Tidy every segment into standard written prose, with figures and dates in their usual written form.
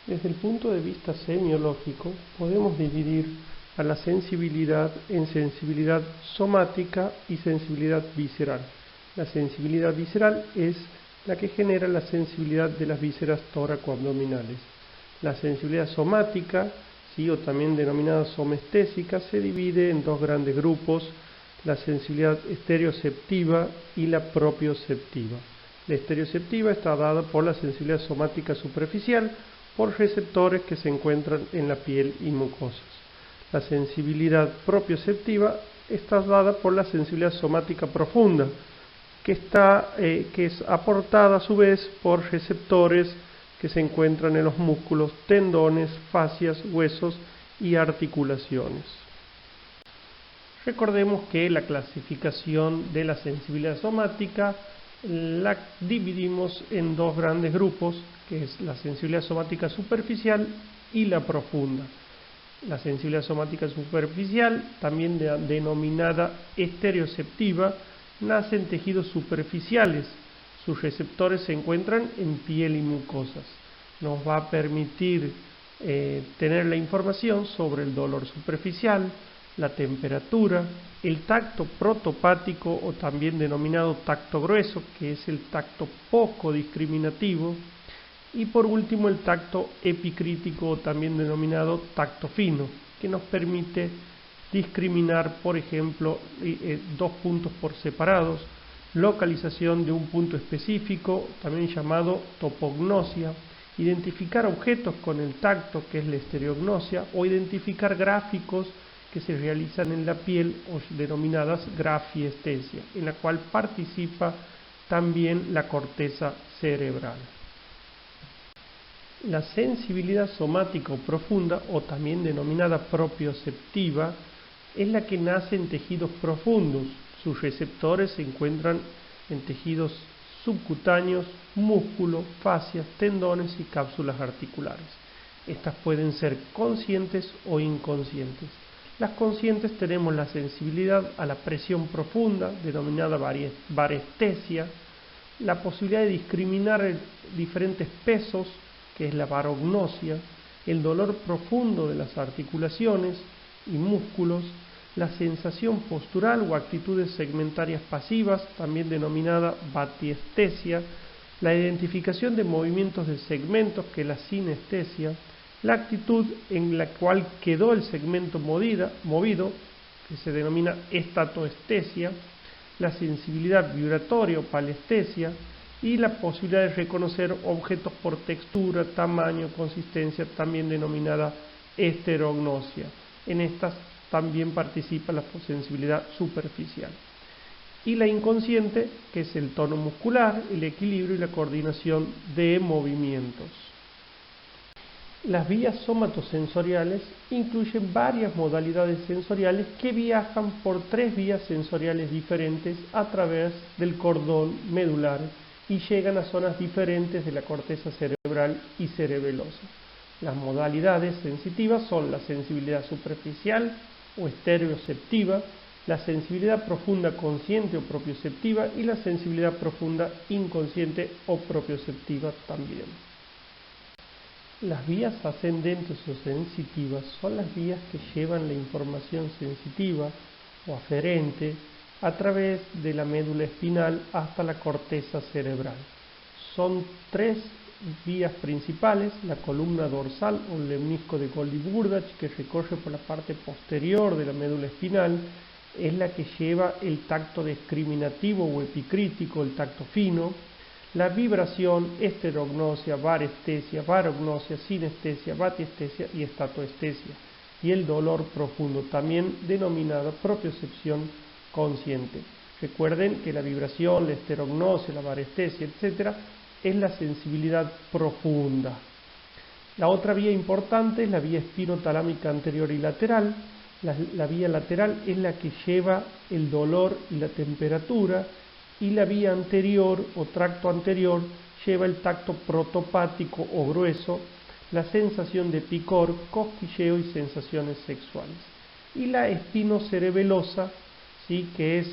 Desde el punto de vista semiológico, podemos dividir a la sensibilidad en sensibilidad somática y sensibilidad visceral. La sensibilidad visceral es la que genera la sensibilidad de las vísceras tóraco-abdominales. La sensibilidad somática, o también denominada somestésica, se divide en dos grandes grupos: la sensibilidad estereoceptiva y la propioceptiva. La estereoceptiva está dada por la sensibilidad somática superficial, por receptores que se encuentran en la piel y mucosas. La sensibilidad propioceptiva está dada por la sensibilidad somática profunda, que es aportada a su vez por receptores que se encuentran en los músculos, tendones, fascias, huesos y articulaciones. Recordemos que la clasificación de la sensibilidad somática la dividimos en dos grandes grupos, que es la sensibilidad somática superficial y la profunda. La sensibilidad somática superficial, también denominada estereoceptiva, nace en tejidos superficiales. Sus receptores se encuentran en piel y mucosas. Nos va a permitir tener la información sobre el dolor superficial, la temperatura, el tacto protopático o también denominado tacto grueso, que es el tacto poco discriminativo, y por último el tacto epicrítico o también denominado tacto fino, que nos permite discriminar, por ejemplo, dos puntos por separados, localización de un punto específico, también llamado topognosia, identificar objetos con el tacto, que es la estereognosia, o identificar gráficos que se realizan en la piel, o denominadas grafiestesia, en la cual participa también la corteza cerebral. La sensibilidad somática o profunda, o también denominada propioceptiva, es la que nace en tejidos profundos. Sus receptores se encuentran en tejidos subcutáneos, músculo, fascias, tendones y cápsulas articulares. Estas pueden ser conscientes o inconscientes. Las conscientes tenemos la sensibilidad a la presión profunda, denominada varestesia, la posibilidad de discriminar diferentes pesos, que es la varognosia, el dolor profundo de las articulaciones y músculos, la sensación postural o actitudes segmentarias pasivas, también denominada batiestesia, la identificación de movimientos de segmentos, que es la sinestesia, la actitud en la cual quedó el segmento movido, que se denomina estatoestesia, la sensibilidad vibratoria o palestesia, y la posibilidad de reconocer objetos por textura, tamaño, consistencia, también denominada esterognosia. En estas también participa la sensibilidad superficial. Y la inconsciente, que es el tono muscular, el equilibrio y la coordinación de movimientos. Las vías somatosensoriales incluyen varias modalidades sensoriales que viajan por tres vías sensoriales diferentes a través del cordón medular y llegan a zonas diferentes de la corteza cerebral y cerebelosa. Las modalidades sensitivas son la sensibilidad superficial o estereoceptiva, la sensibilidad profunda consciente o propioceptiva y la sensibilidad profunda inconsciente o propioceptiva también. Las vías ascendentes o sensitivas son las vías que llevan la información sensitiva o aferente a través de la médula espinal hasta la corteza cerebral. Son tres vías principales: la columna dorsal o el lemnisco de Goldie-Burdach, que recorre por la parte posterior de la médula espinal, es la que lleva el tacto discriminativo o epicrítico, el tacto fino, la vibración, esterognosia, varestesia, varognosia, sinestesia, batiestesia y estatoestesia, y el dolor profundo, también denominado propiocepción consciente. Recuerden que la vibración, la esterognosia, la varestesia, etc., es la sensibilidad profunda. La otra vía importante es la vía espinotalámica anterior y lateral. La vía lateral es la que lleva el dolor y la temperatura, y la vía anterior o tracto anterior lleva el tacto protopático o grueso, la sensación de picor, cosquilleo y sensaciones sexuales. Y la espinocerebelosa, que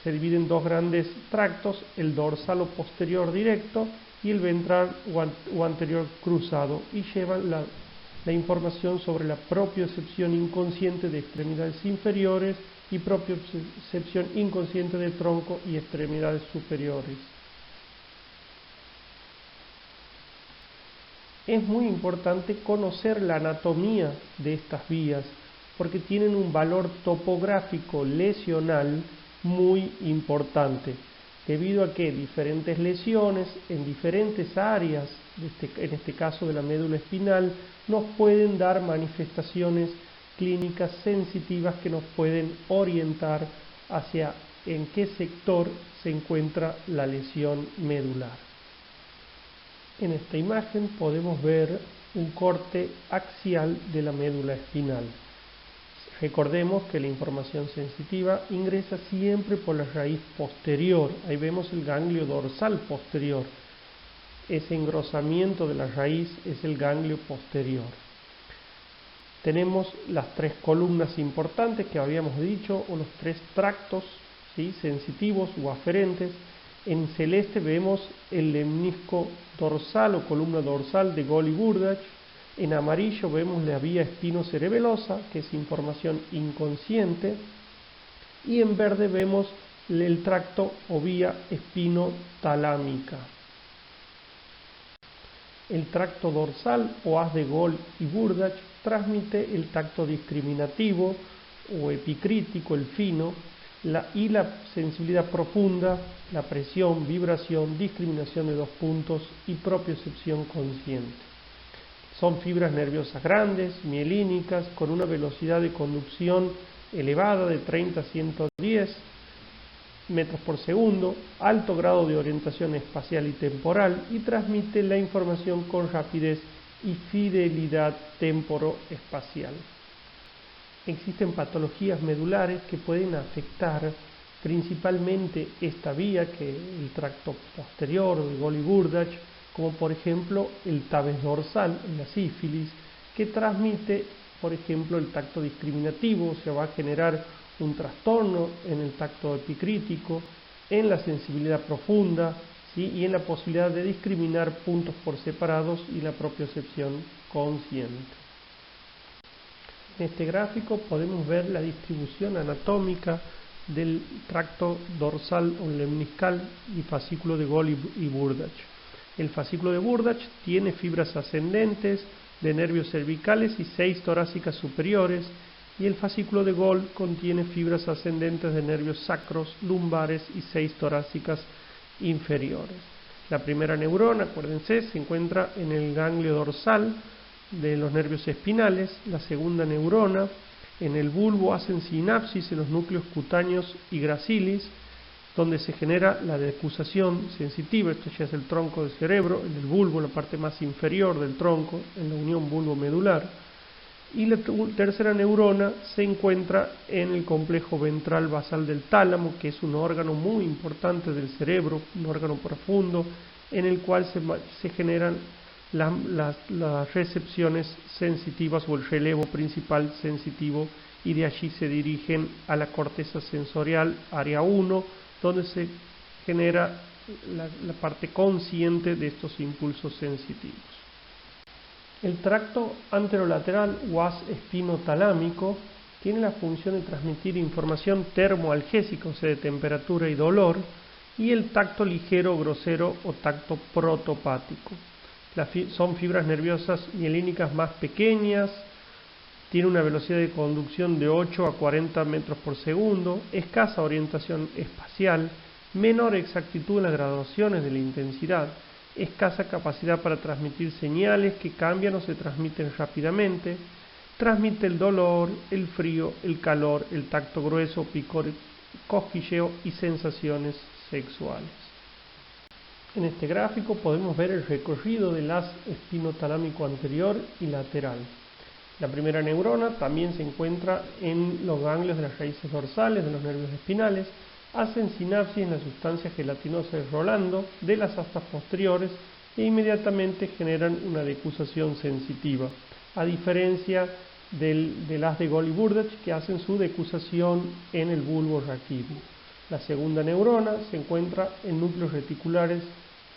se divide en dos grandes tractos: el dorsal o posterior directo y el ventral o anterior cruzado, y llevan la información sobre la propiocepción inconsciente de extremidades inferiores y propiocepción inconsciente del tronco y extremidades superiores. Es muy importante conocer la anatomía de estas vías, porque tienen un valor topográfico lesional muy importante, debido a que diferentes lesiones en diferentes áreas, en este caso de la médula espinal, nos pueden dar manifestaciones clínicas sensitivas que nos pueden orientar hacia en qué sector se encuentra la lesión medular. En esta imagen podemos ver un corte axial de la médula espinal. Recordemos que la información sensitiva ingresa siempre por la raíz posterior. Ahí vemos el ganglio dorsal posterior. Ese engrosamiento de la raíz es el ganglio posterior. Tenemos las tres columnas importantes que habíamos dicho, o los tres tractos, ¿sí?, sensitivos o aferentes. En celeste vemos el lemnisco dorsal o columna dorsal de Gol y Burdach. En amarillo vemos la vía espinocerebelosa, que es información inconsciente, y en verde vemos el tracto o vía espinotalámica. El tracto dorsal o haz de Gol y Burdach transmite el tacto discriminativo o epicrítico, el fino, y la sensibilidad profunda, la presión, vibración, discriminación de dos puntos y propiocepción consciente. Son fibras nerviosas grandes, mielínicas, con una velocidad de conducción elevada de 30 a 110 metros por segundo, alto grado de orientación espacial y temporal, y transmite la información con rapidez y fidelidad temporoespacial. Existen patologías medulares que pueden afectar principalmente esta vía, que el tracto posterior de Gol y Burdach, como por ejemplo el tabes dorsal, la sífilis, que transmite, por ejemplo, el tacto discriminativo, o sea, va a generar un trastorno en el tacto epicrítico, en la sensibilidad profunda, ¿sí?, y en la posibilidad de discriminar puntos por separados y la propiocepción consciente. En este gráfico podemos ver la distribución anatómica del tracto dorsal o lemniscal y fascículo de Gol y Burdach. El fascículo de Burdach tiene fibras ascendentes de nervios cervicales y 6 torácicas superiores, y el fascículo de Gol contiene fibras ascendentes de nervios sacros, lumbares y 6 torácicas inferiores. La primera neurona, acuérdense, se encuentra en el ganglio dorsal de los nervios espinales. La segunda neurona en el bulbo hacen sinapsis en los núcleos cutáneos y gracilis, donde se genera la decusación sensitiva. Esto ya es el tronco del cerebro, en el bulbo, la parte más inferior del tronco, en la unión bulbo-medular. Y la tercera neurona se encuentra en el complejo ventral basal del tálamo, que es un órgano muy importante del cerebro, un órgano profundo, en el cual se generan las recepciones sensitivas o el relevo principal sensitivo, y de allí se dirigen a la corteza sensorial, área 1, donde se genera la parte consciente de estos impulsos sensitivos. El tracto anterolateral o haz espinotalámico tiene la función de transmitir información termoalgésica, o sea, de temperatura y dolor, y el tacto ligero, grosero o tacto protopático. Son fibras nerviosas mielínicas más pequeñas, tiene una velocidad de conducción de 8 a 40 metros por segundo, escasa orientación espacial, menor exactitud en las graduaciones de la intensidad, escasa capacidad para transmitir señales que cambian o se transmiten rápidamente, transmite el dolor, el frío, el calor, el tacto grueso, picor, cosquilleo y sensaciones sexuales. En este gráfico podemos ver el recorrido del haz espinotalámico anterior y lateral. La primera neurona también se encuentra en los ganglios de las raíces dorsales de los nervios espinales, hacen sinapsis en la sustancia gelatinosa de Rolando de las astas posteriores e inmediatamente generan una decusación sensitiva, a diferencia del haz de Gol y Burdach, que hacen su decusación en el bulbo raquídeo. La segunda neurona se encuentra en núcleos reticulares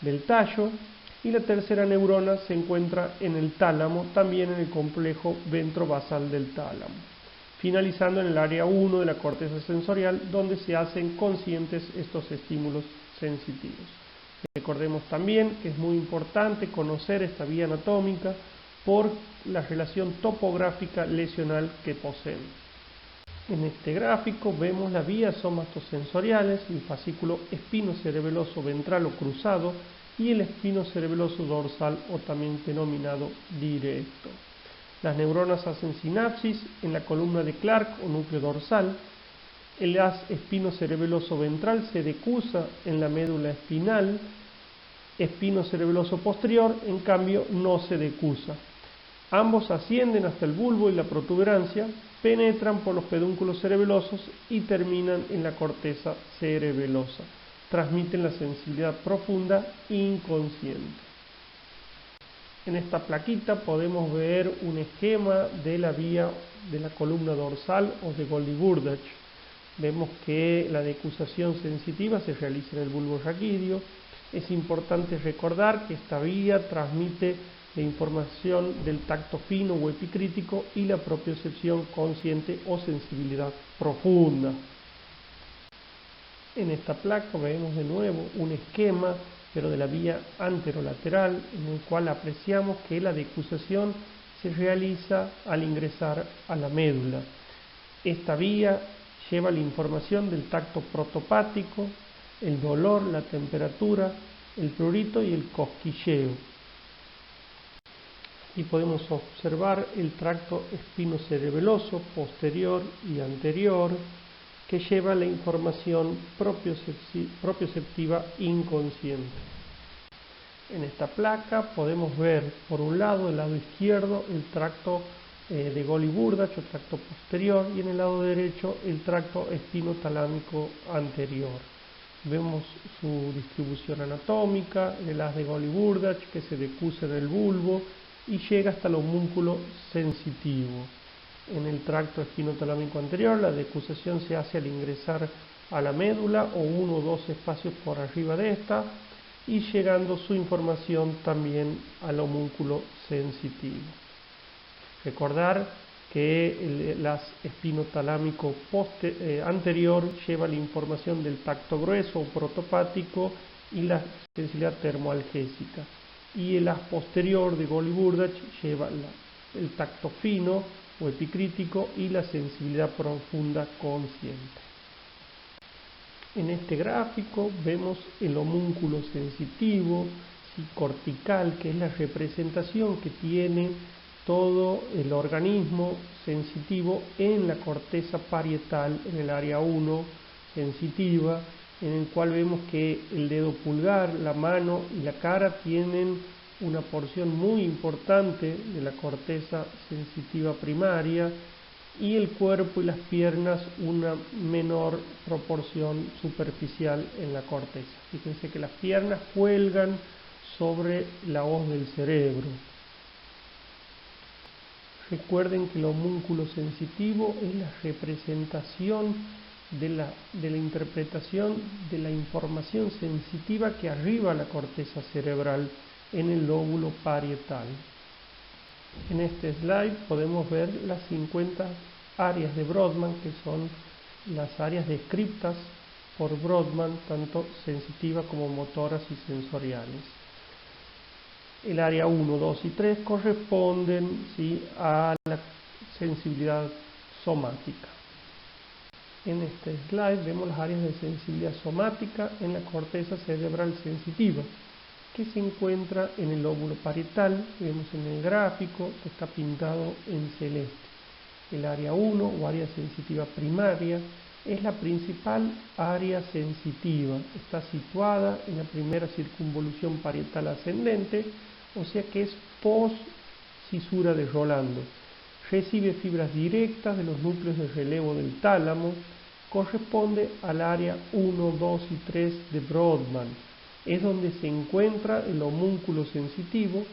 del tallo, y la tercera neurona se encuentra en el tálamo, también en el complejo ventrobasal del tálamo, finalizando en el área 1 de la corteza sensorial, donde se hacen conscientes estos estímulos sensitivos. Recordemos también que es muy importante conocer esta vía anatómica por la relación topográfica lesional que poseen. En este gráfico vemos las vías somatosensoriales, el fascículo espinocerebeloso ventral o cruzado y el espinocerebeloso dorsal o también denominado directo. Las neuronas hacen sinapsis en la columna de Clark o núcleo dorsal. El haz espinocerebeloso ventral se decusa en la médula espinal. Espinocerebeloso posterior, en cambio, no se decusa. Ambos ascienden hasta el bulbo y la protuberancia, penetran por los pedúnculos cerebelosos y terminan en la corteza cerebelosa. Transmiten la sensibilidad profunda inconsciente. En esta plaquita podemos ver un esquema de la vía de la columna dorsal o de Golgi-Burdach. Vemos que la decusación sensitiva se realiza en el bulbo raquídeo. Es importante recordar que esta vía transmite la información del tacto fino o epicrítico y la propiocepción consciente o sensibilidad profunda. En esta placa vemos de nuevo un esquema, pero de la vía anterolateral, en el cual apreciamos que la decusación se realiza al ingresar a la médula. Esta vía lleva la información del tacto protopático, el dolor, la temperatura, el prurito y el cosquilleo. Y podemos observar el tracto espinocerebeloso posterior y anterior, que lleva la información propioceptiva inconsciente. En esta placa podemos ver, por un lado, el lado izquierdo, el tracto de Golgi-Burdach o tracto posterior, y en el lado derecho el tracto espinotalámico anterior. Vemos su distribución anatómica, el haz de Golgi-Burdach que se decusa en el bulbo y llega hasta el homúnculo sensitivo. En el tracto espinotalámico anterior la decusación se hace al ingresar a la médula o uno o dos espacios por arriba de esta, y llegando su información también al homúnculo sensitivo. Recordar que el haz espinotalámico anterior lleva la información del tacto grueso o protopático y la sensibilidad termoalgésica, y el haz posterior de Golgi-Burdach lleva el tacto fino o epicrítico y la sensibilidad profunda consciente. En este gráfico vemos el homúnculo sensitivo cortical, que es la representación que tiene todo el organismo sensitivo en la corteza parietal, en el área 1 sensitiva, en el cual vemos que el dedo pulgar, la mano y la cara tienen una porción muy importante de la corteza sensitiva primaria, y el cuerpo y las piernas una menor proporción superficial en la corteza. Fíjense que las piernas cuelgan sobre la hoz del cerebro. Recuerden que el homúnculo sensitivo es la representación de la interpretación de la información sensitiva que arriba a la corteza cerebral en el lóbulo parietal. En este slide podemos ver las 50 áreas de Brodmann, que son las áreas descritas por Brodmann, tanto sensitivas como motoras y sensoriales. El área 1, 2 y 3 corresponden, ¿sí?, a la sensibilidad somática. En este slide vemos las áreas de sensibilidad somática en la corteza cerebral sensitiva, que se encuentra en el lóbulo parietal. Vemos en el gráfico que está pintado en celeste. El área 1 o área sensitiva primaria es la principal área sensitiva. Está situada en la primera circunvolución parietal ascendente, o sea que es post cisura de Rolando. Recibe fibras directas de los núcleos de relevo del tálamo. Corresponde al área 1, 2 y 3 de Brodmann. Es donde se encuentra el homúnculo sensitivo,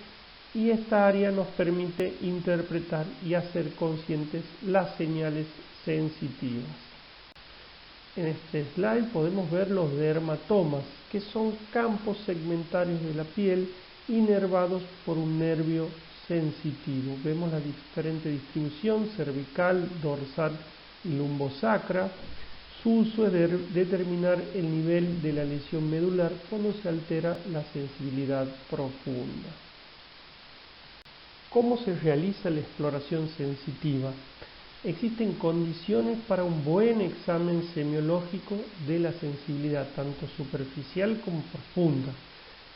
y esta área nos permite interpretar y hacer conscientes las señales sensitivas. En este slide podemos ver los dermatomas, que son campos segmentarios de la piel inervados por un nervio sensitivo. Vemos la diferente distribución cervical, dorsal y lumbosacra. Su uso es determinar el nivel de la lesión medular cuando se altera la sensibilidad profunda. ¿Cómo se realiza la exploración sensitiva? Existen condiciones para un buen examen semiológico de la sensibilidad, tanto superficial como profunda.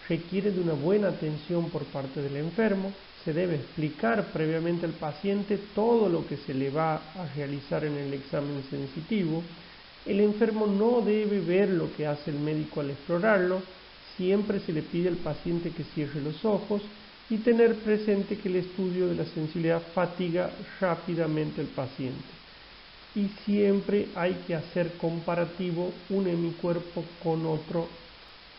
Requiere de una buena atención por parte del enfermo. Se debe explicar previamente al paciente todo lo que se le va a realizar en el examen sensitivo. El enfermo no debe ver lo que hace el médico al explorarlo. Siempre se le pide al paciente que cierre los ojos y tener presente que el estudio de la sensibilidad fatiga rápidamente al paciente. Y siempre hay que hacer comparativo un hemicuerpo con otro,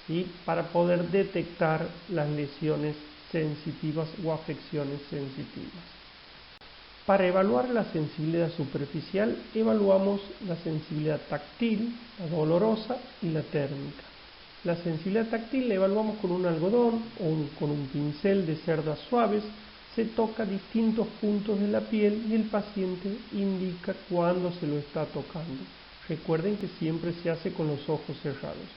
¿sí?, para poder detectar las lesiones sensitivas o afecciones sensitivas. Para evaluar la sensibilidad superficial, evaluamos la sensibilidad táctil, la dolorosa y la térmica. La sensibilidad táctil la evaluamos con un algodón o con un pincel de cerdas suaves. Se toca distintos puntos de la piel y el paciente indica cuándo se lo está tocando. Recuerden que siempre se hace con los ojos cerrados.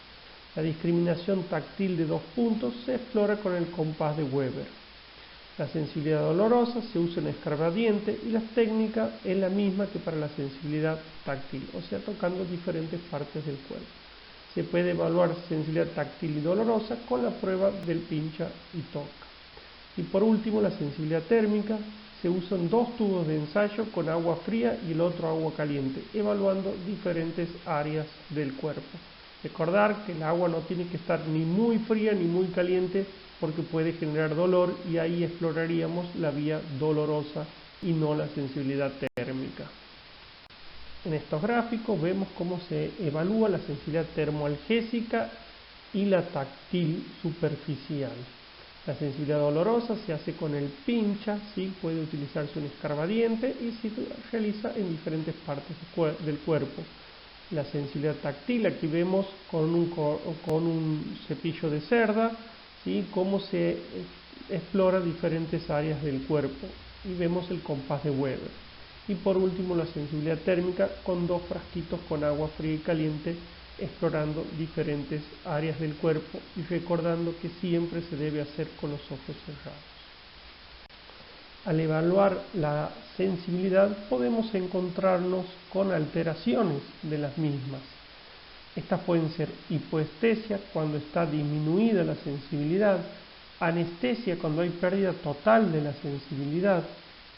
La discriminación táctil de 2 puntos se explora con el compás de Weber. La sensibilidad dolorosa se usa en escarbadiente y la técnica es la misma que para la sensibilidad táctil, o sea, tocando diferentes partes del cuerpo. Se puede evaluar sensibilidad táctil y dolorosa con la prueba del pincha y toca. Y por último, la sensibilidad térmica. Se usan 2 tubos de ensayo con agua fría y el otro agua caliente, evaluando diferentes áreas del cuerpo. Recordar que el agua no tiene que estar ni muy fría ni muy caliente porque puede generar dolor, y ahí exploraríamos la vía dolorosa y no la sensibilidad térmica. En estos gráficos vemos cómo se evalúa la sensibilidad termoalgésica y la táctil superficial. La sensibilidad dolorosa se hace con el pincha, ¿sí?, puede utilizarse un escarbadiente y se realiza en diferentes partes del cuerpo. La sensibilidad táctil, aquí vemos con un cepillo de cerda, ¿sí?, cómo se explora diferentes áreas del cuerpo, y vemos el compás de Weber. Y por último, la sensibilidad térmica con 2 frasquitos con agua fría y caliente, explorando diferentes áreas del cuerpo y recordando que siempre se debe hacer con los ojos cerrados. Al evaluar la sensibilidad podemos encontrarnos con alteraciones de las mismas. Estas pueden ser hipoestesia cuando está disminuida la sensibilidad, anestesia cuando hay pérdida total de la sensibilidad,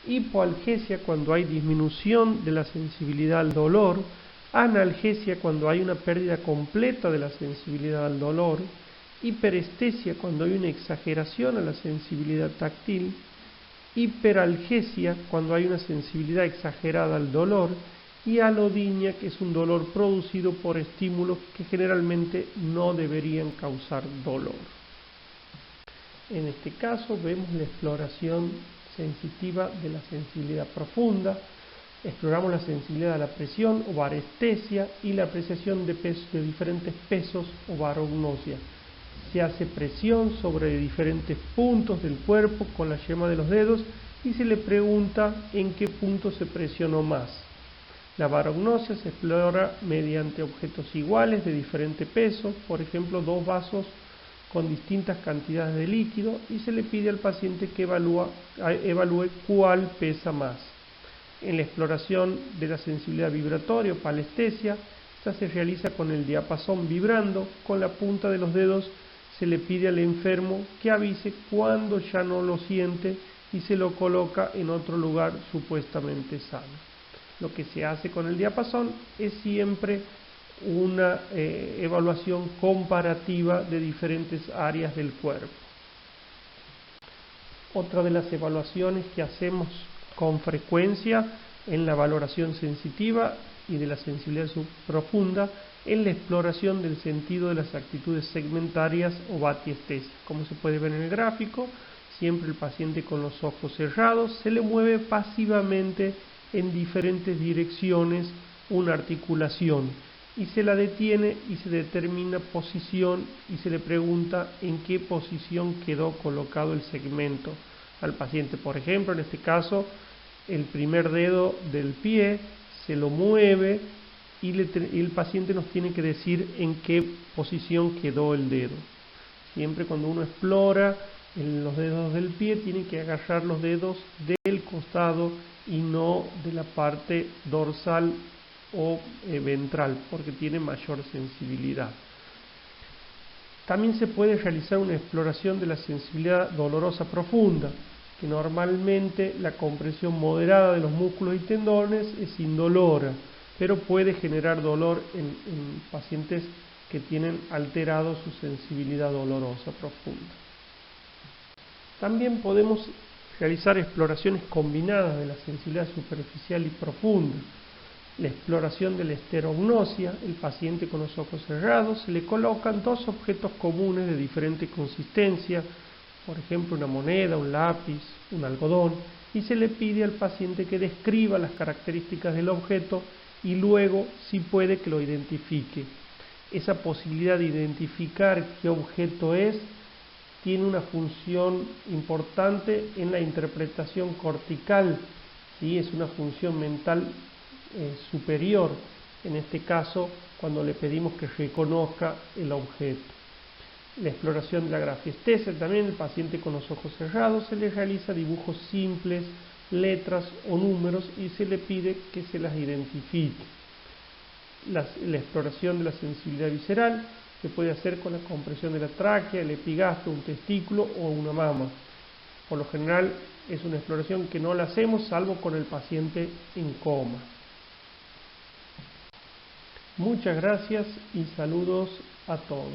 hipoalgesia cuando hay disminución de la sensibilidad al dolor, analgesia cuando hay una pérdida completa de la sensibilidad al dolor, hiperestesia cuando hay una exageración a la sensibilidad táctil, hiperalgesia cuando hay una sensibilidad exagerada al dolor, y alodinia, que es un dolor producido por estímulos que generalmente no deberían causar dolor. En este caso vemos la exploración sensitiva de la sensibilidad profunda. Exploramos la sensibilidad a la presión o varestesia y la apreciación de diferentes pesos o varognosia. Se hace presión sobre diferentes puntos del cuerpo con la yema de los dedos y se le pregunta en qué punto se presionó más. La varognosia se explora mediante objetos iguales de diferente peso, por ejemplo 2 vasos con distintas cantidades de líquido, y se le pide al paciente que evalúe cuál pesa más. En la exploración de la sensibilidad vibratoria o palestesia, esta se realiza con el diapasón vibrando. Con la punta de los dedos se le pide al enfermo que avise cuando ya no lo siente y se lo coloca en otro lugar supuestamente sano. Lo que se hace con el diapasón es siempre una evaluación comparativa de diferentes áreas del cuerpo. Otra de las evaluaciones que hacemos con frecuencia en la valoración sensitiva y de la sensibilidad profunda es la exploración del sentido de las actitudes segmentarias o batiestesia. Como se puede ver en el gráfico, siempre el paciente con los ojos cerrados se le mueve pasivamente en diferentes direcciones una articulación, y se la detiene y se determina posición y se le pregunta en qué posición quedó colocado el segmento al paciente. Por ejemplo, en este caso, el primer dedo del pie se lo mueve y el paciente nos tiene que decir en qué posición quedó el dedo. Siempre cuando uno explora en los dedos del pie, tiene que agarrar los dedos del costado y no de la parte dorsal o ventral, porque tiene mayor sensibilidad. También se puede realizar una exploración de la sensibilidad dolorosa profunda, que normalmente la compresión moderada de los músculos y tendones es indolora, pero puede generar dolor en pacientes que tienen alterado su sensibilidad dolorosa profunda. También podemos realizar exploraciones combinadas de la sensibilidad superficial y profunda. La exploración de la esterognosia, el paciente con los ojos cerrados, se le colocan dos objetos comunes de diferente consistencia, por ejemplo una moneda, un lápiz, un algodón, y se le pide al paciente que describa las características del objeto y luego, si puede, que lo identifique. Esa posibilidad de identificar qué objeto es tiene una función importante en la interpretación cortical, ¿sí? Es una función mental superior, en este caso, cuando le pedimos que reconozca el objeto. La exploración de la grafiestesia también, el paciente con los ojos cerrados se le realiza dibujos simples, letras o números y se le pide que se las identifique. La exploración de la sensibilidad visceral se puede hacer con la compresión de la tráquea, el epigastro, un testículo o una mama. Por lo general es una exploración que no la hacemos salvo con el paciente en coma. Muchas gracias y saludos a todos.